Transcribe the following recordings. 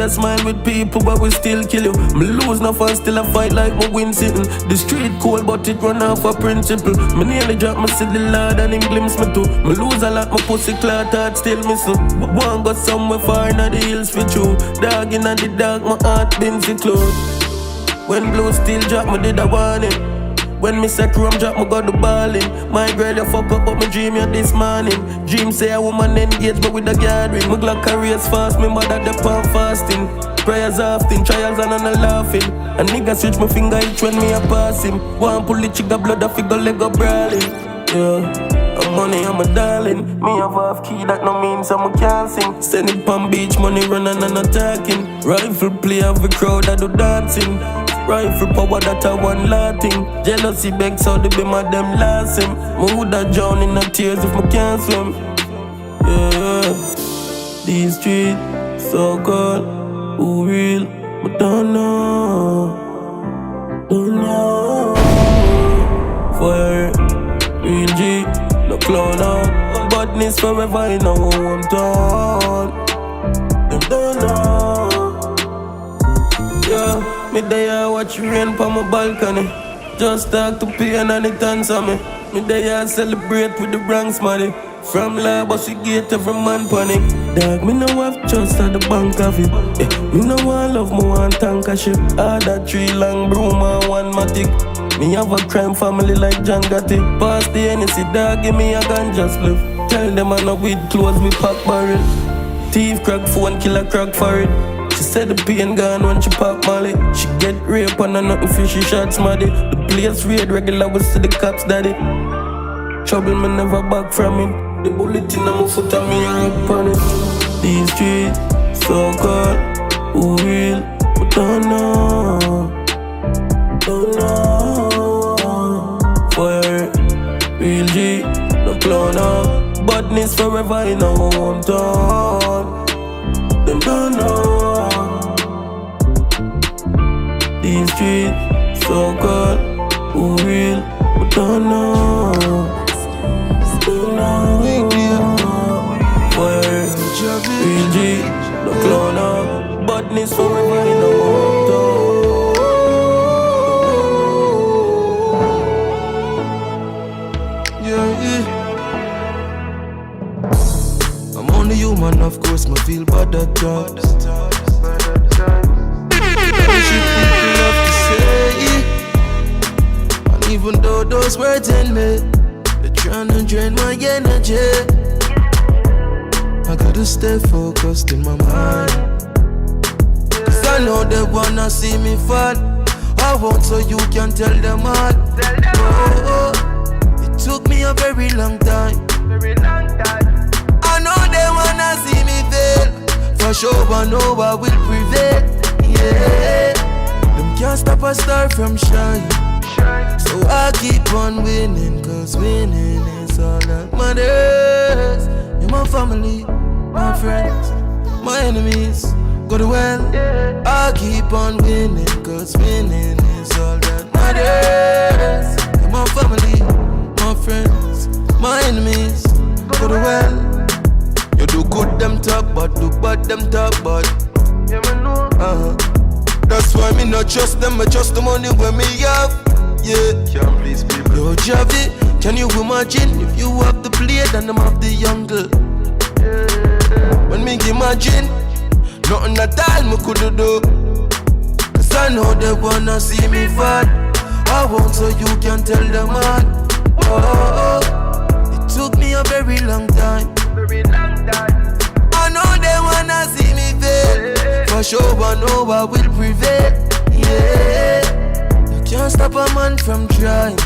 a smile with people, but we still kill you. Me lose no fun, still a fight like me win sitting. The street cold, but it run off a principle. Me nearly drop my city lord and him glimpse me too. Me lose a lot, my pussy clot heart still missing. But one go somewhere far in the hills for true. Dog in the dark, my heart been secluded. When blue still drop, me did a warning. When me say chrome drop, me got the ballin'. My girl, you fuck up, but me dream you this morning. Dream say a woman engage, but with a gathering. Me Glock careers fast, me mother the palm fasting. Prayers often, trials and I'm laughing. A nigga switch my finger each when me a pass him. One pull the trigger, blood a figure, leg up brawling. Yeah, I'm money, I'm a darling. Me have half key, that no means I'm a can't sing. Send it pan beach, money running and attacking. Rifle play of the crowd that do dancing. Rifle power that I want laughing. Jealousy begs so they be my them last him. Me woulda drown in the tears if me can't swim. Yeah, these streets so cold, who real? But don't know, don't know. Fire, real G, no clown out. Badness forever in a hometown. Them don't know. Yeah. Me there watch rain from my balcony. Just talk to pain and it answer me. Me there celebrate with the Bronx money. From Labos we get every man panic. Dog, me no have trust at the bank of it. Me no want love, me want tanker ship. All that 3 long broom and 1 matic. Me have a crime family like John Gotti. Pass the NC, dog, give me a ganja spliff. Tell them I know weed clothes, we pack barrel. Thief crack phone, killer crack for it. She said the pain gone when she pop Molly. She get raped and nothing fishy shots smaddy. The place raid regular, we see the cops daddy. Trouble me never back from it. The bullet in my foot and me up on it. These streets so cold, who real? But don't know, don't know. Fire, real G, no clown out. Badness forever in a hometown. Them don't know. These streets so cold, who real? But don't know, don't know. Fire, real G, no clown out. Badness forever in the hometown. Yeah. I'm only human, of course, me feel bad at times. Even though those words in me, they're trying to drain my energy. I gotta stay focused in my mind, cause I know they wanna see me fall. I won't so you can tell them all. Oh, it took me a very long time. I know they wanna see me fail. For sure I know I will prevail. Yeah, them can't stop a star from shining. So I keep on winning, cause winning is all that matters. You're my family, my friends, my enemies, go to well. I keep on winning, cause winning is all that matters. You're my family, my friends, my enemies, go to well. You do good, them talk bad, do bad, them talk bad. That's why me not trust them, I trust the money when me have. Yeah, can't please people. Yo, Javi, can you imagine if you have the blade and I'm have the angle? When me imagine, nothing at all me coulda do. Cause I know they wanna see me fall. I won't so you can tell them all. Oh, it took me a very long time. I know they wanna see me fail. For sure I know I will prevail. Yeah, can't stop a man from trying.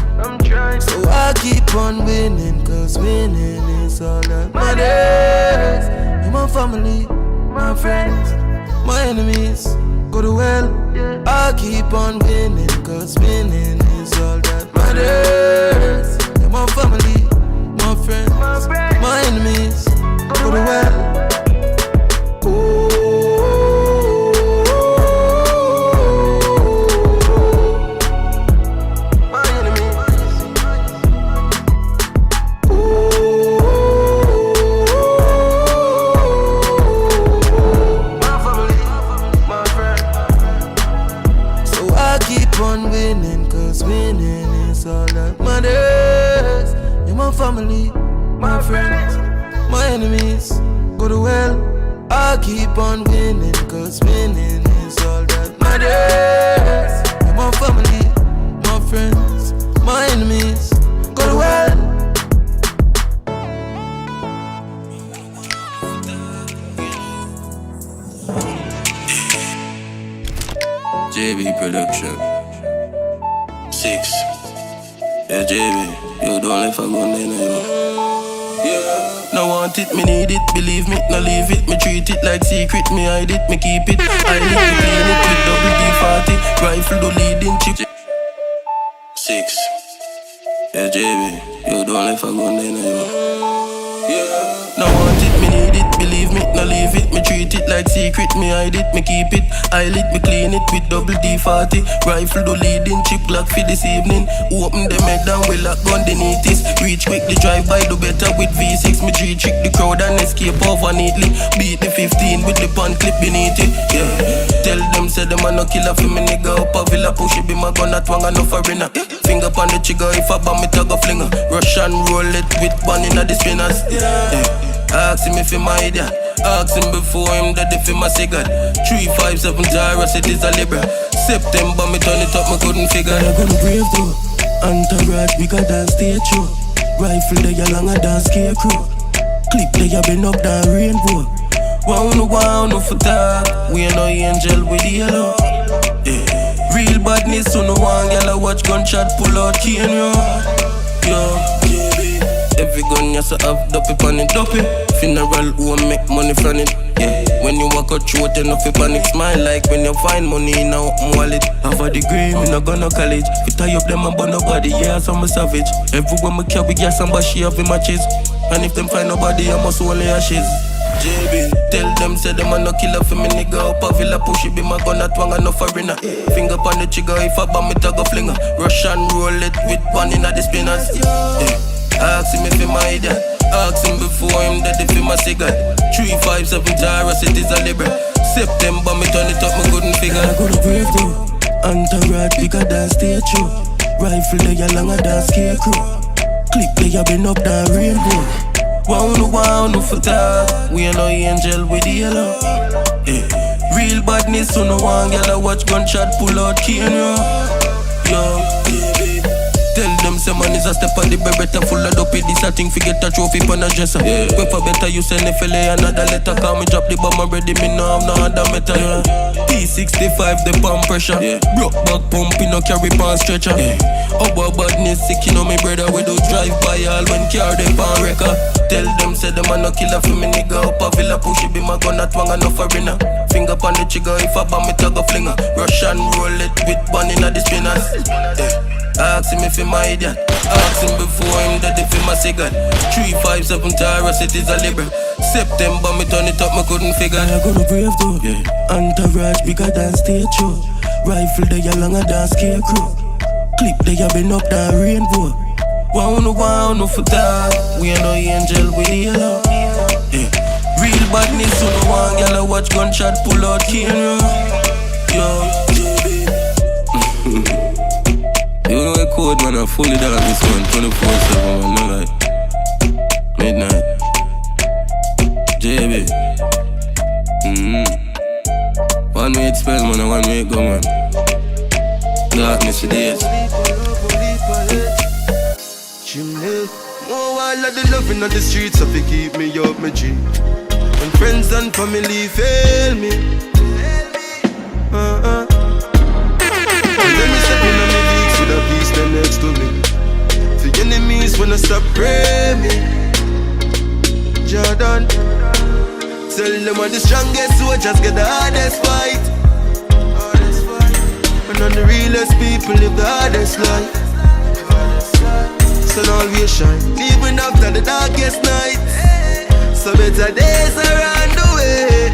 So I keep on winning, cause winning is all that matters. You're my family, my friends, my enemies, go to well. I keep on winning, cause winning is all that matters. You're my family, my friends, my enemies, go to well. That's all that matters. You're my family, my friends, my enemies. Go to hell, I'll keep on winning, cause winning is all that matters. You're my family, my friends, my enemies. Go to hell. JB Production 6. Yeah, JB, you don't let for go there, yeah. No want it, me need it, believe me, no leave it. Me treat it like secret, me hide it, me keep it. I live me clean it with double D40. Rifle the leading chip. 6. Yeah, JB, you don't let for go there, yeah. No want it, me need it, believe me, no leave it. Me treat it like secret, me hide it, me keep it. I lit, me clean it with double D40. Rifle the leading chip lock for this evening. Open them head down, we lock gun the neatest. Reach quickly, drive by, do better with V6. Me trick the crowd and escape over neatly. Beat the 15 with the pan clip beneath it, yeah. Tell them, say them a no killer for me nigga. Up a villa, push it, be my gun, not wang enough foreigner. Finger on the trigger, if I bomb it, I go flinger. Rush and roll it with one in the spinners, yeah. Ask him if he my idiot. Ask him before him that if he my cigarette. 357 Jara cities a Libra. September me turn it up, me couldn't figure. I gonna brave though. Entourage bigger than stage show. Rifle they a longer than scarecrow. Clip they a been up than rainbow. Wow no for talk. We ain't no angel with the yellow, yeah. Real badness so no one yellow watch gunshot pull out cane yo. Every gun you have dopey pan it, dopey. Funeral who make money from it, yeah. When you walk out throat, you know fi panic. Smile like when you find money in a open wallet. Have a degree, me no go no college. Fi tie up them and burn nobody, yeah, so I'm a savage. Everyone me carry gas and bashi have in matches. And if them find nobody, I must only ashes. JB, tell them, say them a no killer for me nigga. Up a villa, push it, be my gun, not wang enough foreigner. Finger on the trigger, if I bomb it, I go flinger. Rush and roll it with one in the spinners, yeah. Ask him if he my idiot. Ask him before him that if he my cigarette. 357 Jara cities a Libra. September me turn it up, me couldn't figure. I go to brave though. Entourage bigger than stage show. Rifle they a longer than scarecrow. Clip they a been up than rainbow. Wow no for talk. We ain't no angel with the yellow, yeah. Real badness so no one yellow watch gunshot pull out cane yo. Tell them some man is a step on the beretta full of dopey. This a thing fi get a trophy pon a dresser, yeah. When for better you send a fella another letter. Call me drop the bomb already, me no have no other meta, yeah. P65 the pump pressure, yeah. Broke back pump, no carry pan stretcher, yeah. Over badness sick, you know me brother. We do drive by all when car they pan wrecker. Tell them say them a no killer for me nigga. Up a villa push it, be my gun, not wang enough foreigner. Finger on the trigger, if I bomb it I go flinger. Rush and roll it with one in the spinners, yeah. Ask him if he my idiot. Ask him before him that if he my cigarette. 357 Jara cities a Libra. September me turn it up, me couldn't figure. I go to brave though, yeah. Entourage bigger than stage show. Rifle they a longer than scarecrow. Clip they a been up than rainbow. Wow no for talk. We ain't no angel with the yellow, yeah. Real badness so no one yellow watch gunshot pull out cane yo. You know the code, man, I fully down this one 24/7, man, no like midnight. JB. One way it spell, man, and one way it go, man. Darkness it is. Chimney. Oh, I love the loving on the streets, so they keep me up my G. When friends and family fail me, let me step in on me leagues with a beast stand next to me. For enemies when I stop praying me, Jordan. Tell them I'm the strongest soldiers get the hardest fight. And on the realest people live the hardest life. Sun always shine, even after the darkest night. So better days are on the way.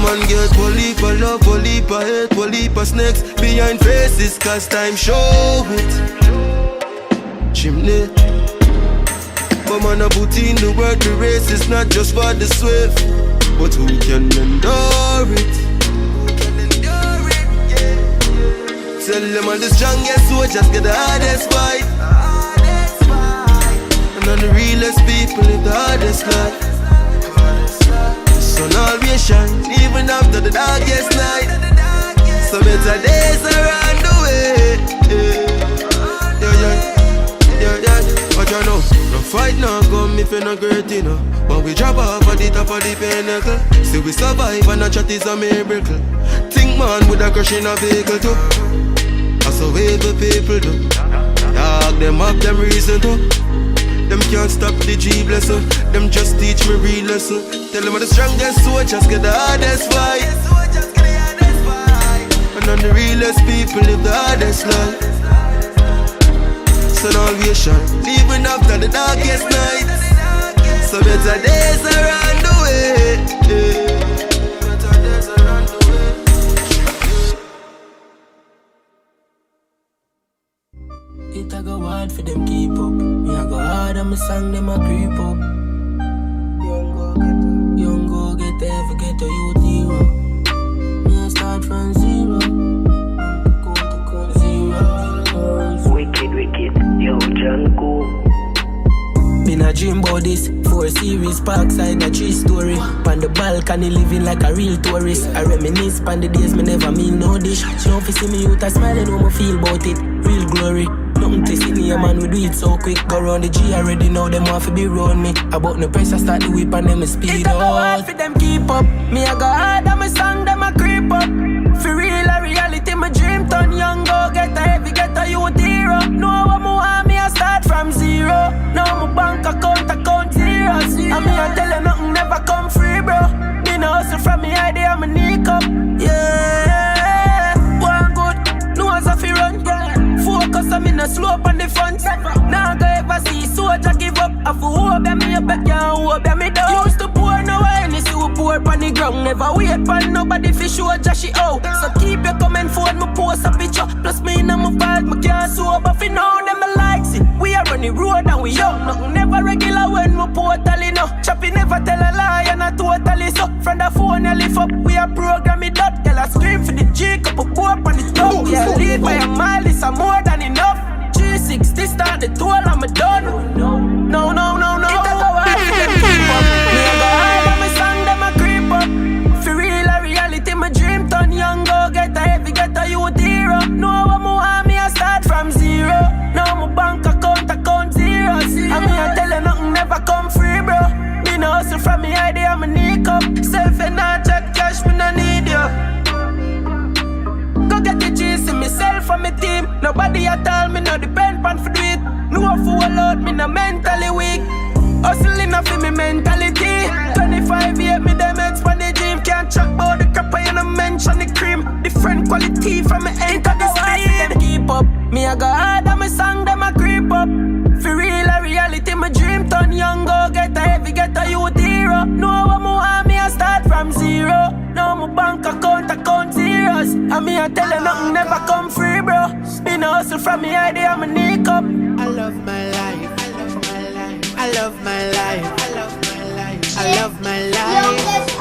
Man get polipa love, polipa hate, polipa snakes behind faces, cause time show it. Chimney. But man a put in the work, the race is not just for the swift, but who can endure it? Tell them all the strongest soldiers get the hardest fight. And all the realest people live the hardest life. The sun always shine, even after the darkest night. So better days are on the way. But you know, no fight no come if you're not great, you know. But we drop off at the top of the pinnacle. See we survive and a chat is a miracle. Think man with a crush in a vehicle too. That's the way the people do. Dog them up, them reason too. Them can't stop the G blessing. Them just teach me real lesson. Tell them the strongest soldiers get the hardest fight. And on the realest people live the hardest life. Sun always shine, even after the darkest night. So better days are on the way. Better days are on the way. It a go hard for them keep up. Me a go hard and my song them a creep up. Young go get every get a youth hero. Me a start from zero. Go to zero. Wicked, yo, Jungle. Been a dream about this 4 series, parkside, a 3-story. On the balcony, living like a real tourist. I reminisce on the days me never mean no dish. She don't see me out a smiling when I feel about it. Real glory. Nothing to see me, a man, we do it so quick. Go round the G already know them want to be round me. About no pressure, start the whip and them speed up. It a go hard for them keep up. Me a go hard and my song them a creep up. For real a reality, my dream turn young, go get a heavy, get a youth hero. Know what me want, me a start from zero. Now my bank account zeros. And me a tell you nothing never come free, bro. Me no hustle from me idea, me nick up. Yeah, one good, no as a fi run. Focus on me no slope on the front. Now go ever see soldier give up. I for hope ya me up, can't hope ya me down. Used to pour no any soup pour on the ground. Never wait for nobody fi show Joshy out. So keep your comment phone, me post a picture. Plus me in my vibe, me can't sober fi now. Them me likes it. We are on the road and we young. Nothing never regular when we totally no. Choppy never tell a lie and I totally so. From the phone you lift up, we are program it up. Girl I scream for the G, couple pour on the top. Yeah, lead by a mile, it's a more than enough. 360 start the tour, I'm a done. No. It a go hard for them keep up. Me a go hard and my song them a creep up. For real a reality, my dream turn young, go get a heavy, get a youth hero. Know what me want, me a start from zero. Now my bank account zeros. And me a tell you nothing never come free, bro. Me no hustle from me idea, me nick up. Self and not check cash, me no need you. Go get the cheese in myself and my team. Nobody at all, me no depend on for do it. No fool out, me no mentally weak. Hustling up in me mentality. 25 years, me them expand the gym. Can't chat about the crap, I no mention the cream. Different quality from me enter the speed. Keep up, me a go hard and my song them a creep up. For real a reality, my dream turn young, go get a heavy, get a youth hero. Know what me want, me a start from zero. Now my bank account zeros. And me a tell you nothing never come free, bro. Been a hustle from me idea, me nick up. I love my life. I love my life. I love my life. I love my life.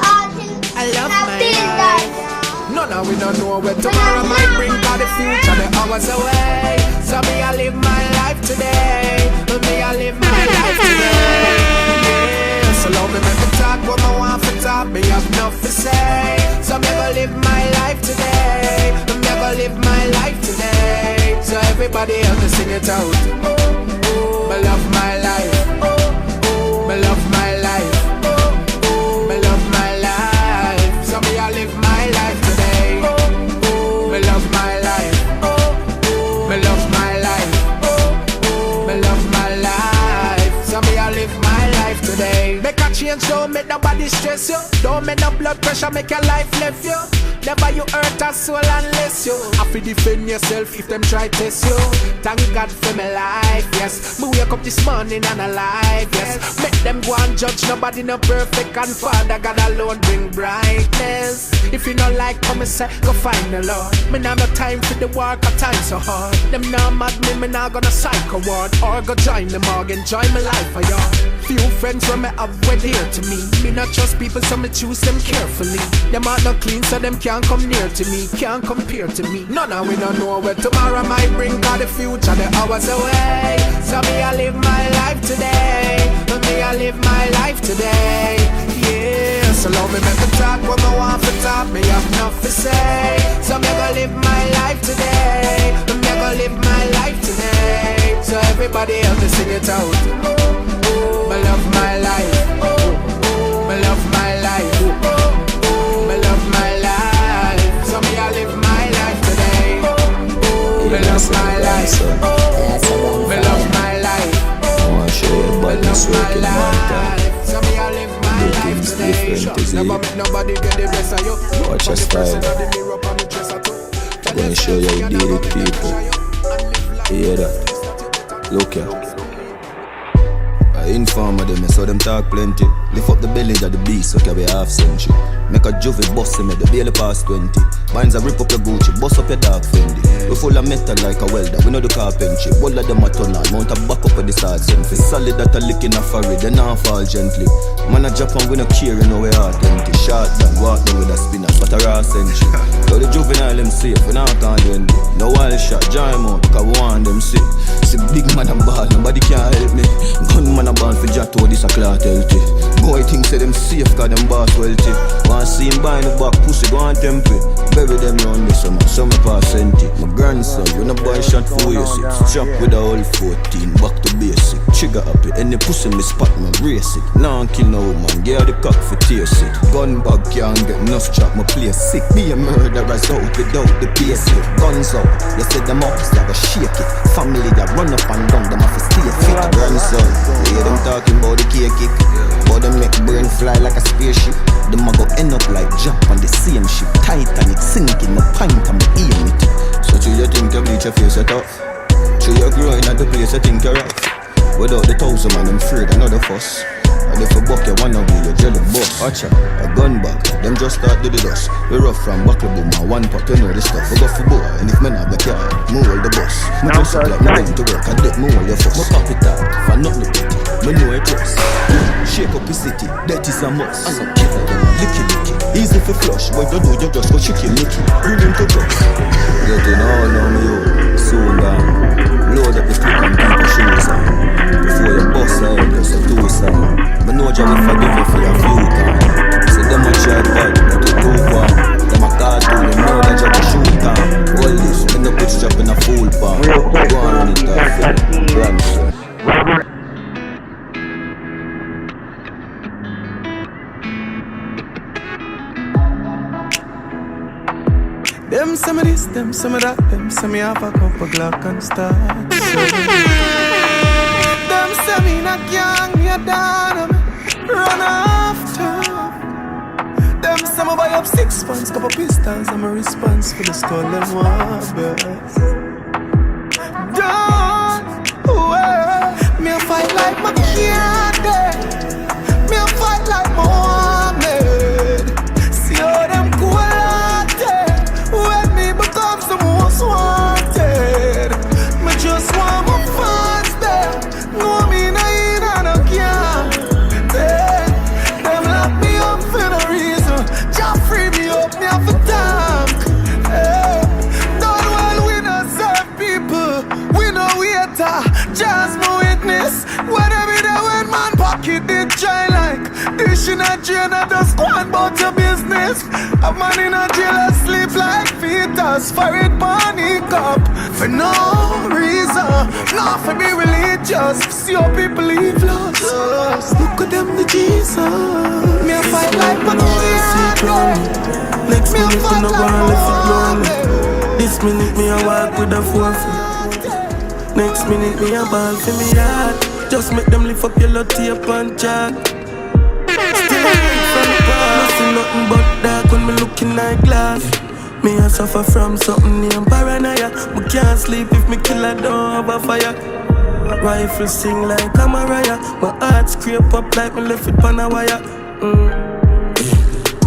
I love my life. None of we don't know where tomorrow might bring, for the future the hours away. So me I live my life today. Me I live my life today. Yeah. So love me make me talk what I want to talk. Me have enough to say. So me go live my life today. Me go live my life today. So everybody else to sing it out. Me love my life. Me love my life. Me love my life. So me I live my life today. Me love my life. Me love my life. Me love my life. So me I live my life today. Make a change, don't make nobody stress you. Don't make no blood pressure make your life left you. Never you hurt a soul unless you have to defend yourself if them try test you. Thank God for my life, yes. Me wake up this morning and alive, yes. Make them go and judge, nobody no perfect. And Father God alone bring brightness. If you not like come and say, go find the Lord. Me nah no time for the work, a time so hard. Them nah mad me nah gonna psycho ward. Or go join them org, enjoy my life for y'all. Few friends when me have wedding clear to me. Me not trust people, so me choose them carefully. Them are not clean, so them can't come near to me, can't compare to me. None of we don't know where tomorrow might bring, cause the future, the hours away. So me, I live my life today. Me, I live my life today. Yeah, so long me make me talk when I want to talk. Me have enough to say. So me gonna live my life today. Me gonna live my life today. So everybody help me sing it out. Me love my life. Me love my life. Me love my life. So me I live my life today. Me love my life. Me love my life. Me love my life. So me I live my life today. Never make nobody get the best of you. Watch your style. I'm gonna show you how to deal with people. You hear that? Look here. I inform them, I saw them talk plenty. Lift up the belly of the beast, so carry half century. Make a juvie bust me, the barely past 20. Mine's a rip up your Gucci, bust up your dark Fendi. We full of metal like a welder, we know the carpentry. All of them a turn on, mount a back up with the start send. Solid that a lick in a forehead, they not fall gently. Man a Japan, we no care, you know we heart empty. Short down, walk down with a spinner, but a raw century. So the juvenile them safe, we not can't do anything. No wild shot, join them out, because we want them sick. See big man and bad, nobody can help me. Gunman a band for Jato, this a clout healthy. Boy think say them safe, cause them boss wealthy. Want see him buy the back, pussy go on temple. Bury them round me, so me pass empty. My grandson, when a boy shot for you six. Chop with a whole 14, back to basic. Trigger happy, any pussy me spot me race it. Now nah, kill no woman, get the cock for taste it. Gun bag can't get enough chop, my place sick. Be a murderer's out without the basic. Guns out, you set them up, so I shake it. Family that run up and down, them have to stay fit. Grandson, you hear them talking about the cake kick. But them make brain fly like a spaceship. Them a go end up like Jack on the same ship. Titanic sinking, the pint and me aim it. So do you think you bleach your face at off? Do you growing at the place you think you're rough? Without the 1,000 man, I'm afraid another fuss. And if you buck you wanna be your jelly boss. Watcha, a gun bag, them just start to the dust. We rough from buckle boom and one pot, you know the stuff. We go for boy, and if men have the car, move all the bus. Me just look like me going to work, I dip move all your fuss. Me pop it out, for nothing pretty, me know it trust. Shake up the city, that is a must. I'm a killer, them a licky. Easy for flush, what you do, you just go chicken licky. Bring him to drugs. Getting all on me, yo, soon down. Load up the clip and keep the shoes on. Before you bust out, there's a two-side. But no job will forgive you for your few times. So them a try bad, but you too far. Them a cartoon, them know that you can shoot down. All this, end up with strap in a full bar. Go on with that, grandson. Them say me this, them say me that, them say me have a couple Glock and start. Them say me not young, me a down, run after. Them say me buy up 6 pounds, couple pistols, and my response for the skull and wobbles. Don't worry, me a fight like my can't. Me a fight like my wanted. See how them cool. The most wanted. Me just want my fans there. No me no in and no can't. Them lock me up for no reason. Just free me up, me have to tank. Don't well we no serve people. We no waiter. Just my witness. Whatever day when man pocket did try like. Dish in a jail and just go on about your business. A man in a jail asleep like fetus. For it panic up for no reason. Not for be religious. See how people live lost. Look at them the Jesus. Me a fight like my kid. Next minute we no gonna left it lonely. This minute me a walk with a forfeit. Next minute me a ball for me heart. Just make them lift up your tape and chat. Still I wait from the past. See nothing but dark when me looking at glass. Me a suffer from something named paranoia. Me can't sleep if me kill a don't have a fire. Rifle sing like a Mariah. My heart scrape up like me left it on a wire.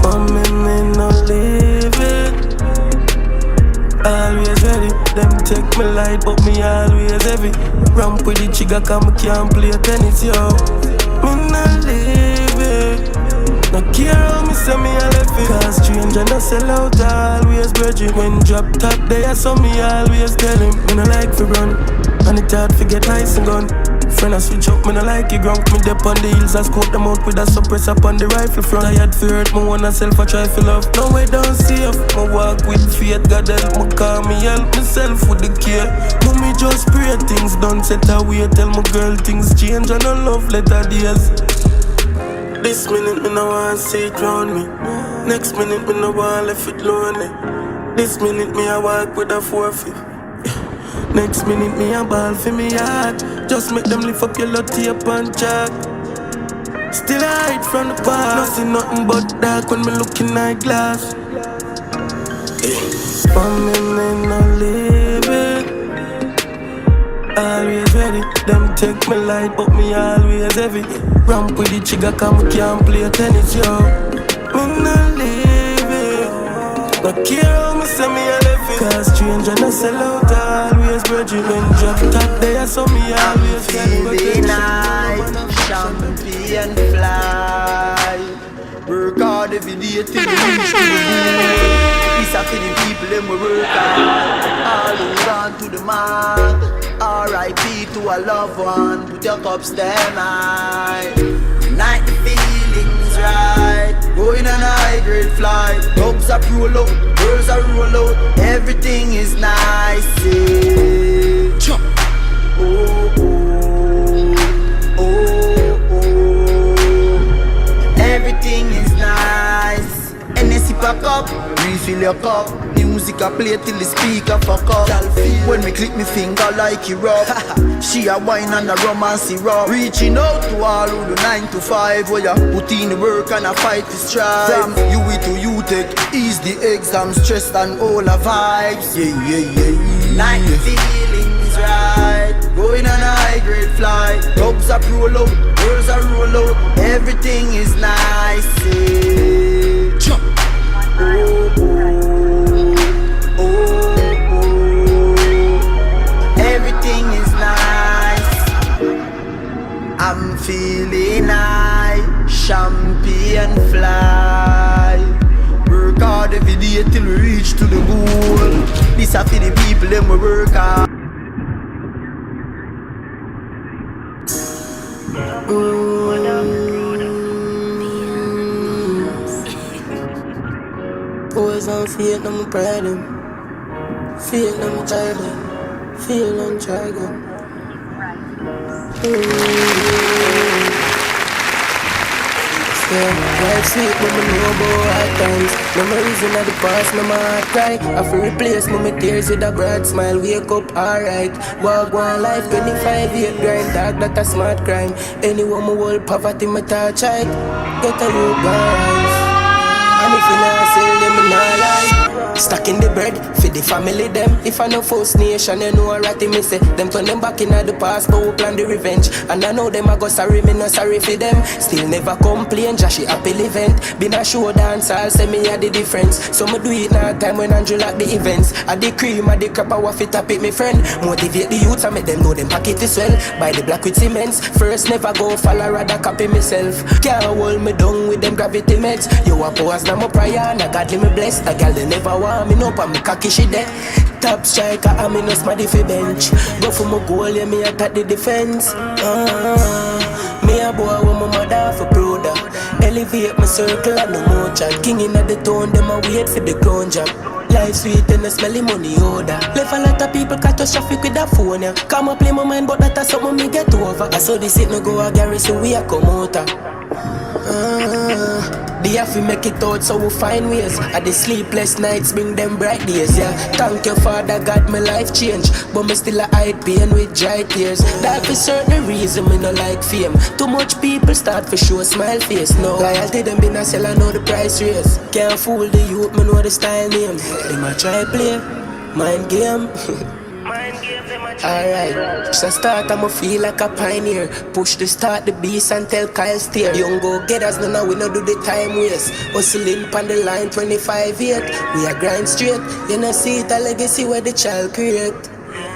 But me no leave it. Always ready. Them take me light but me always heavy. Ramp with the trigger cause me can't play tennis, yo. Me no leave it. No care how me say me a left it. Cause stranger no sell out, always virgin. When drop top there, so me always tell him me no like fi run, and it hard fi get nice and gun. Friend I switch up, me no like it grunk. Me dip on the hills, I scope them out with a suppressor up on the rifle front. I had fear hurt, me want myself, I try fi love. No way down safe, me walk with faith. God help me, call me, help myself with the care. Mommy just pray things done, set away. Tell my girl things change and no love letter days. This minute me no want see it round me. Next minute me no want left it lonely. This minute me I walk with a 4-5. Next minute me a ball for me heart. Just make them lift up your lot tape and chat. Still I hide from the past. No see nothing but dark when me look in my glass. For me no leave it. Always ready. Them take me light but me always heavy. Ramp with the trigger cause me can't play tennis, yo. Me no leave it. No care how me say me a left it. Cause stranger no sell out, always virgin. When drop top there, so me always feeling nice, champion fly. Work hard every day till we reach to the goal. Peace out to the people, them we work hard. All who gone to the mark. R.I.P. to a loved one. Put your cups them high. Night the feelings right. Going on a high grade flight. Dogs are roll out, girls are roll out. Everything is nice. Yeah. Jump. Oh, oh, oh, oh. Everything is nice. NSC pack up, refill your cup. Music I play till the speaker fuck up. When me click me finger like it rub. She a wine and a romance syrup. Reaching out to all who do 9 to 5. Where you put in the work and a fight to strive. From UE to UTech, ease the exam stress and all the vibes. Yeah, yeah, yeah. Night feelings right. Going on a high grade flight. Dogs are roll out, girls are roll out. Everything is nice. Yeah. Jump. Oh, oh, oh, oh. Everything is nice. I'm feeling high, champion fly. Work hard every day till we reach to the goal. This are for the people, them we work hard. Boys on feet, no more pride them. Feel no try them. Feel and try them. Life sweet, but me know about hard times. Memories in the past, no my cry. I feel replace my tears with a bright smile. Wake up, alright. Walk one life, 25-year grind. Dog, that a smart crime. Anyone my whole poverty, my touch height. Get a look, guys. And if you not sell them, me not lie. Stacking the bread for the family them. If I know First Nation, you know a ratty me say. Them turn them back in the past, but we plan the revenge. And I know them I go sorry, me not sorry for them. Still never complain, Joshy happy event. Been a show dance, I'll say me had the difference. So me do it now time when Andrew like the events. I the cream, I the crap, I waff it up it me friend. Motivate the youths and make them know them pocket is well. Buy the black with cements. First never go follow, rather copy myself. Can't hold me down with them gravity meds. You a pose now my prayer, and I godly me blessed. A girl they never want me up and me cocky she there. Top striker, I'm in a smarty for bench. Go for my goal, yeah, me attack the defense. Me a boy with my mother for brother. Elevate my circle and no more chat. King in the town, them a wait for the ground job. Life sweet and a smelly money odor. Left a lot of people catastrophic with that phone, yeah. Come up play my mind, but that's something me get over. I saw this it no go a Gary, so we a come out. They have to make it out so we find ways. At the sleepless nights bring them bright days, yeah. Thank you Father God, my life changed. But me still a hide pain with dry tears. That for certain reason me no like fame. Too much people start for show smile face. No loyalty them been a sell, I know the price raise. Can't fool the youth, me know the style name. They might try play, mind game. Alright, so start I'ma feel like a pioneer. Push the start the beast and tell Kyle steer. Young go getters, no we no do the time waste. Hustling pan the line 25-8. We a grind straight. You know see it a legacy where the child create.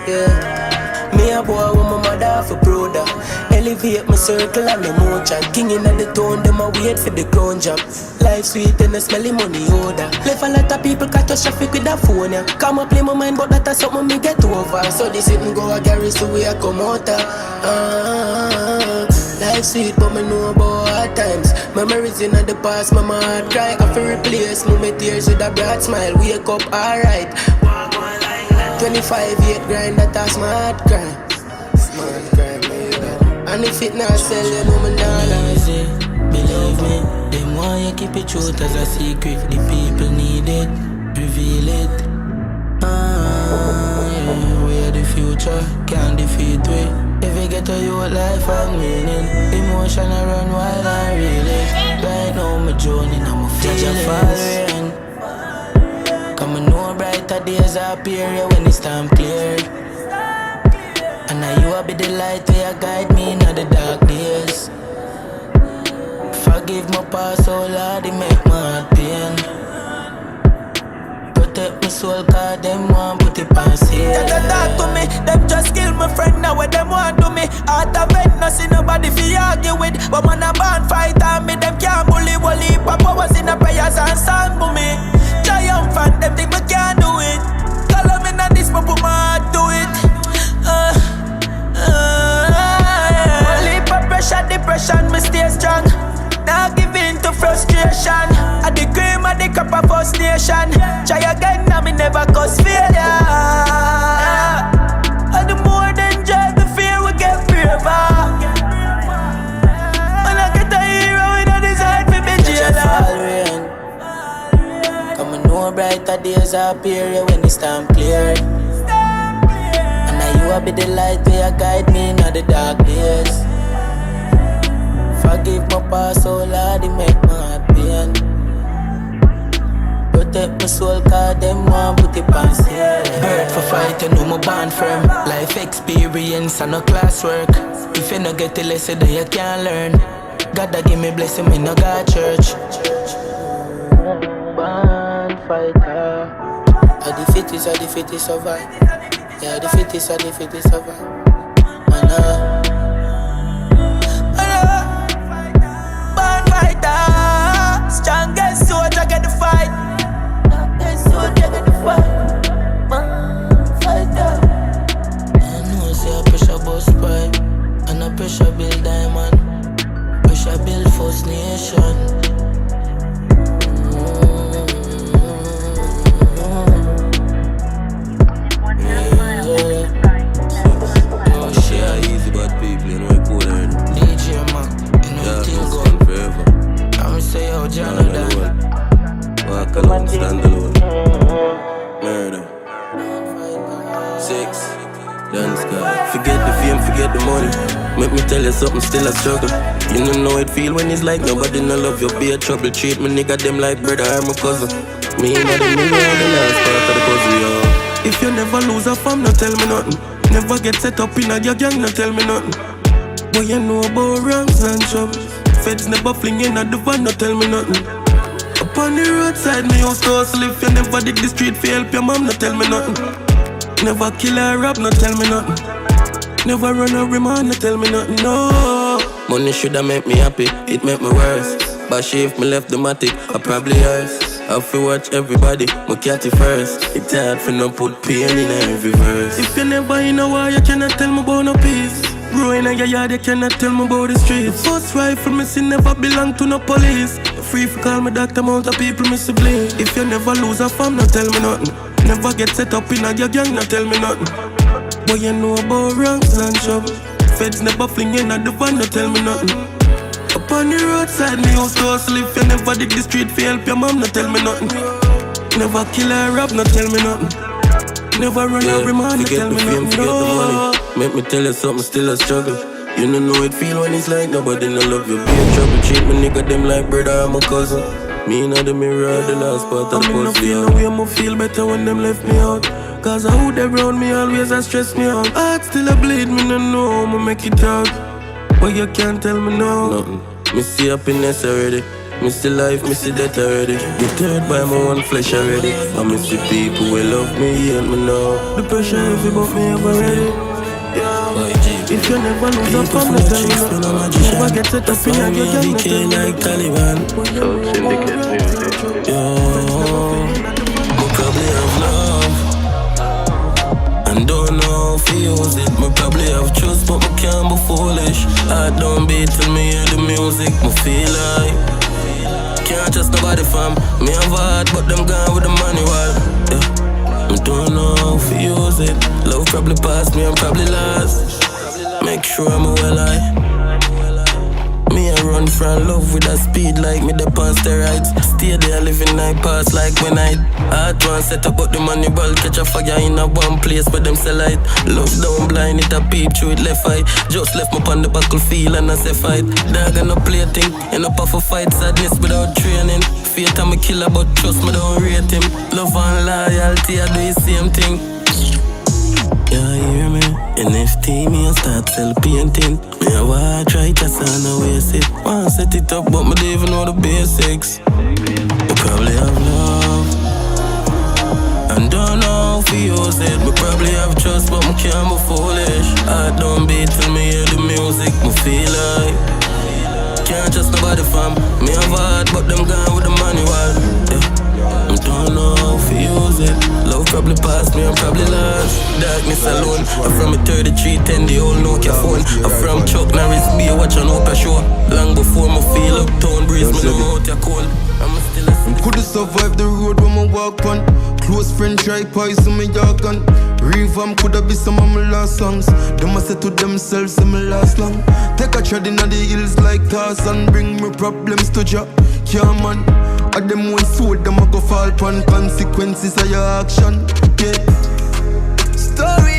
Yeah. Me a boy with my mother for brother. Elevate my circle and emotion. King in the town, them a wait for the crown job. Life sweet and the smelly money odor. Left a lot of people catch a traffic with a phone, yeah. Come up play my mind, but that's something me get over. So this didn't go a garage the way I come out. Life sweet, but me know about hard times. Memories in the past, my heart cry. I feel replace my tears with a bright smile. Wake up alright. 25-8 grind, that's my heart cry. Smart cry, man. And if it not sell, you know me not easy. Believe me, them want you keep it truth as a secret. The people need it, reveal it. Yeah, we are the future, can't defeat we. If we get to your life and meaning, emotion I run wild and reel it. Right now my journey, I'm a feeling. Come and know brighter days appear when it's time clear. And now you will be the light where you guide me in the dark days. Forgive my past, oh Lord, it make my heart pain. Protect my soul, cause them want put it on sale. They talk to me, them just kill my friend, now what them want to me. Out of it, no see nobody fi argue with. But man a band fight and me, them can't bully. Papa was in the prayers and song for me. Triumphant, them think me can't do it. Call them in a this, but put my heart to it. Only for pressure, depression, me stay strong. Now give in to frustration. At the cream of the cup of first nation. Try again, now me never cause failure. And the more than just the fear, we get braver. When I get a hero, we don't decide to be jailer. Come and know brighter days appear when it's time clear. And now you will be the light where you guide me in the dark days. Forgive my past, oh Lord, it make my heart pain. Protect my soul, cause them want put it on sale. Bird for fight, you know my band firm. Life experience and no classwork. If you no get the lesson, then you can't learn. God give me blessing, me no got church. Band fighter. The fittest survive. Yeah, the fittest survive. Strongest soldier get the fight. Strongest soldier get the fight. Man, fighter. I know say a pressure bust pipe and a pressure build diamond. Pressure build First Nation. Oh shit, easy bad people, you know I could learn. DJ man, you know things go forever. I'm say yo, John Walk alone, stand alone. Murder. 6. Dance guy. Forget the fame, forget the money. Make me tell you something, still a struggle. You don't know it feel when it's like nobody no love you. Be a trouble, treat me nigga them like brother or my cousin. Me and the middle of the last part of the puzzle, yo. If you never lose a fam, no tell me nothing. Never get set up in a your gang, no tell me nothing. What you know about wrongs and trouble? Feds never fling in at the van, no tell me nothing. Up on the roadside, me used to hustle. If you never dig the street for help your mom, no tell me nothing. Never kill or rob, no tell me nothing. Never run a remand, no tell me nothing, no. Money shoulda make me happy, it make me worse. But if me left the matic, I probably yours. I feel watch everybody, my catty first. It's hard for no put pain in every verse. If you never in a war, you cannot tell me about no peace. Growing in your yard, you cannot tell me about the streets. The first rifle me see never belong to no police. Free for call me doctor, amount of people me see bleed. If you never lose a fam, no tell me nothing. Never get set up in a your gang, no tell me nothing. But you know about wrongs and trouble. Feds never fling in at the van, no tell me nothing. Up on the roadside, me used to hustle. If you never dig the street for help your mom, no tell me nothing. Never kill or rob, no tell me nothing. Never run every man, no tell me nothing. Forget the money. Make me tell you something, still a struggle. You don't know it feel when it's like nobody no love you. Be a trouble, treat me nigga them like brother or my cousin. Me in the mirror, the last part of the puzzle. I feel no way, I'ma feel better when them left me out. Cause I who they around me always a stress me out. Heart still a bleed, me no know I'ma make it out. But you can't tell me no. Nothing. Me see happiness already. Me see life, me see death already. Deterred by my own flesh already. I me see people will love me and me know. The pressure heavy but me ever ready. If you never lose a fun, never get set up in your gang, like Taliban. Yo, we probably have love and don't know if you use it. Me probably have trust, but me can't be foolish. I don't beat till me hear the music. Me feel like can't trust nobody, fam. Me have heart, but them gone with the manual. Yeah. I don't know if you use it. Love probably past me, I'm probably lost. Make sure I'm well me I run from love with a speed like me the on steroids. Stay there living night pass like when I hard one set up but the money ball catch a fire in a one place where them sell light. Love down blind it a peep through it left eye. Just left me on the battlefield and I say fight. Dog and no play thing, end up off a fight sadness without training. Fate I'm a killer but trust me don't rate him. Love and loyalty I do the same thing. Yeah, you hear me? NFT me a start sell painting. Me a want try just on a waste it. Want set it up but me don't even know the basics. We probably have love and don't know if we use it. We probably have trust but me can't be foolish. I don't beat till me hear the music. Me feel like can't trust nobody, fam. Me have heart but them gone with the manual. Yeah. I don't know if you use it. Love probably past me, I'm probably lost. Darkness alone. I'm from a 3310, the old Nokia phone. I'm from Chuck Norris, be a watch on Oprah show. Long before me feel uptown breeze, me know out your cold. I'm still a could've survived the road when I walk on. Close friend try poison me dog on. Revamp coulda be some of my last songs. Them a say to themselves, say me last long. Take a tread inna the hills like Tarzan. Bring me problems to Jah, yeah man. A them one sword, them a go fall upon consequences of your action. Yeah. Story